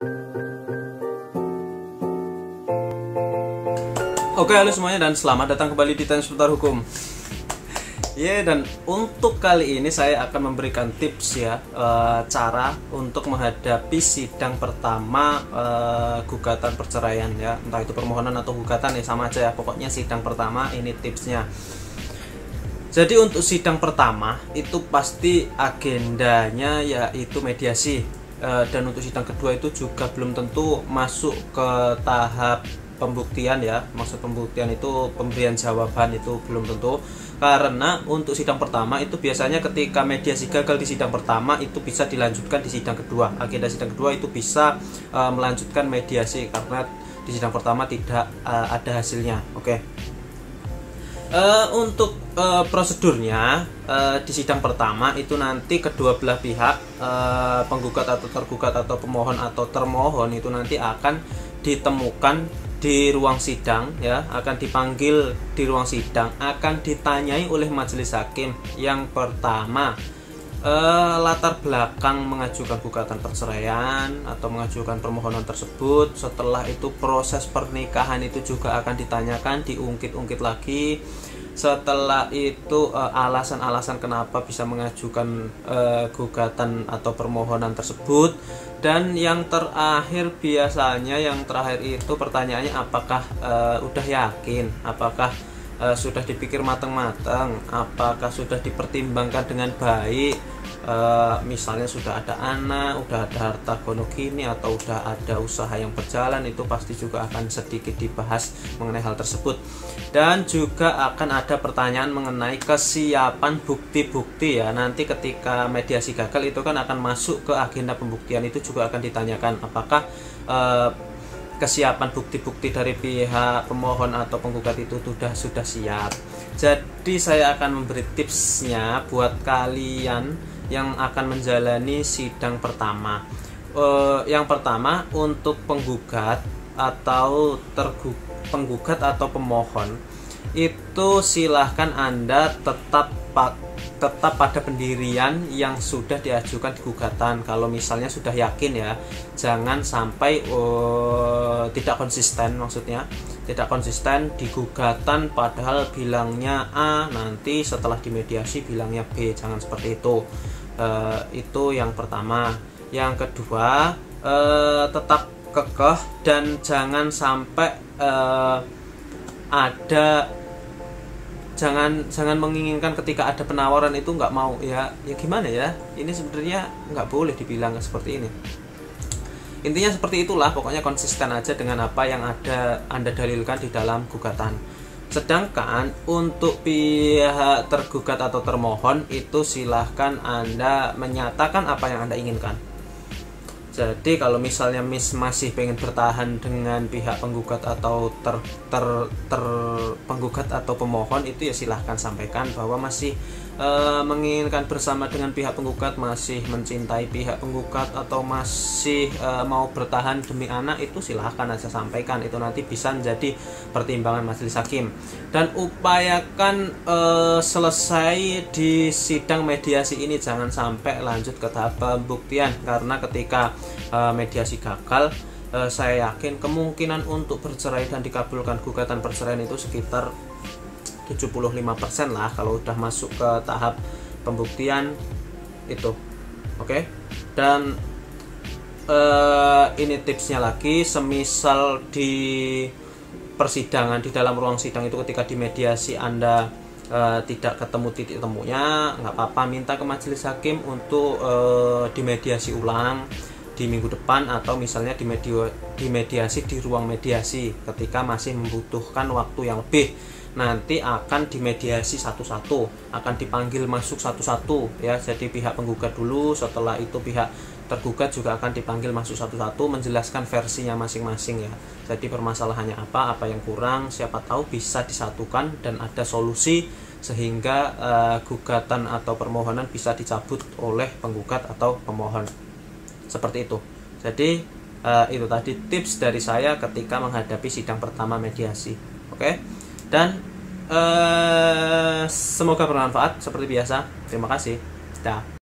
Oke, halo semuanya dan selamat datang kembali di Tanya Seputar Hukum. Dan untuk kali ini saya akan memberikan tips ya, cara untuk menghadapi sidang pertama gugatan perceraian ya, entah itu permohonan atau gugatan ya sama aja ya, pokoknya sidang pertama ini tipsnya. Jadi untuk sidang pertama itu pasti agendanya yaitu mediasi, dan untuk sidang kedua itu juga belum tentu masuk ke tahap pembuktian ya. Maksud pembuktian itu pemberian jawaban, itu belum tentu, karena untuk sidang pertama itu biasanya ketika mediasi gagal di sidang pertama itu bisa dilanjutkan di sidang kedua. Agenda sidang kedua itu bisa melanjutkan mediasi karena di sidang pertama tidak ada hasilnya. Oke. Untuk prosedurnya di sidang pertama itu nanti kedua belah pihak, penggugat atau tergugat atau pemohon atau termohon itu nanti akan ditemukan di ruang sidang ya, akan dipanggil di ruang sidang, akan ditanyai oleh majelis hakim. Yang pertama, latar belakang mengajukan gugatan perceraian atau mengajukan permohonan tersebut. Setelah itu proses pernikahan itu juga akan ditanyakan, diungkit-ungkit lagi. Setelah itu alasan-alasan kenapa bisa mengajukan gugatan atau permohonan tersebut. Dan yang terakhir, biasanya yang terakhir itu pertanyaannya apakah udah yakin, apakah sudah dipikir matang-matang, apakah sudah dipertimbangkan dengan baik, misalnya sudah ada anak, udah ada harta gono gini, atau udah ada usaha yang berjalan, itu pasti juga akan sedikit dibahas mengenai hal tersebut. Dan juga akan ada pertanyaan mengenai kesiapan bukti-bukti ya. Nanti ketika mediasi gagal itu kan akan masuk ke agenda pembuktian, itu juga akan ditanyakan apakah kesiapan bukti-bukti dari pihak pemohon atau penggugat itu sudah siap. Jadi saya akan memberi tipsnya buat kalian yang akan menjalani sidang pertama. Yang pertama, untuk penggugat atau penggugat atau pemohon itu silahkan Anda tetap pada pendirian yang sudah diajukan di gugatan. Kalau misalnya sudah yakin ya, jangan sampai tidak konsisten, maksudnya tidak konsisten di gugatan padahal bilangnya A, nanti setelah dimediasi bilangnya B. Jangan seperti itu. Itu yang pertama. Yang kedua, tetap kekeh dan jangan sampai jangan menginginkan ketika ada penawaran itu nggak mau ya gimana ya, ini sebenarnya nggak boleh dibilang seperti ini. Intinya seperti itulah, pokoknya konsisten aja dengan apa yang ada Anda dalilkan di dalam gugatan. Sedangkan untuk pihak tergugat atau termohon itu silahkan Anda menyatakan apa yang Anda inginkan. Jadi kalau misalnya masih pengen bertahan dengan pihak penggugat atau penggugat atau pemohon, itu ya silahkan sampaikan bahwa masih menginginkan bersama dengan pihak penggugat, masih mencintai pihak penggugat, atau masih mau bertahan demi anak, itu silahkan aja sampaikan. Itu nanti bisa menjadi pertimbangan majelis hakim. Dan upayakan selesai di sidang mediasi ini, jangan sampai lanjut ke tahap pembuktian, karena ketika mediasi gagal, saya yakin kemungkinan untuk bercerai dan dikabulkan gugatan perceraian itu sekitar 75% lah kalau udah masuk ke tahap pembuktian itu. Oke. Dan ini tipsnya lagi, semisal di persidangan, di dalam ruang sidang itu ketika di mediasi Anda tidak ketemu titik temunya, nggak apa-apa, minta ke majelis hakim untuk dimediasi ulang di minggu depan, atau misalnya dimediasi di ruang mediasi ketika masih membutuhkan waktu yang lebih. Nanti akan dimediasi satu-satu, akan dipanggil masuk satu-satu ya. Jadi pihak penggugat dulu, setelah itu pihak tergugat juga akan dipanggil masuk satu-satu, menjelaskan versinya masing-masing ya. Jadi permasalahannya apa yang kurang, siapa tahu bisa disatukan dan ada solusi sehingga gugatan atau permohonan bisa dicabut oleh penggugat atau pemohon. Seperti itu. Jadi itu tadi tips dari saya ketika menghadapi sidang pertama mediasi. Oke. Dan semoga bermanfaat seperti biasa. Terima kasih. Dah.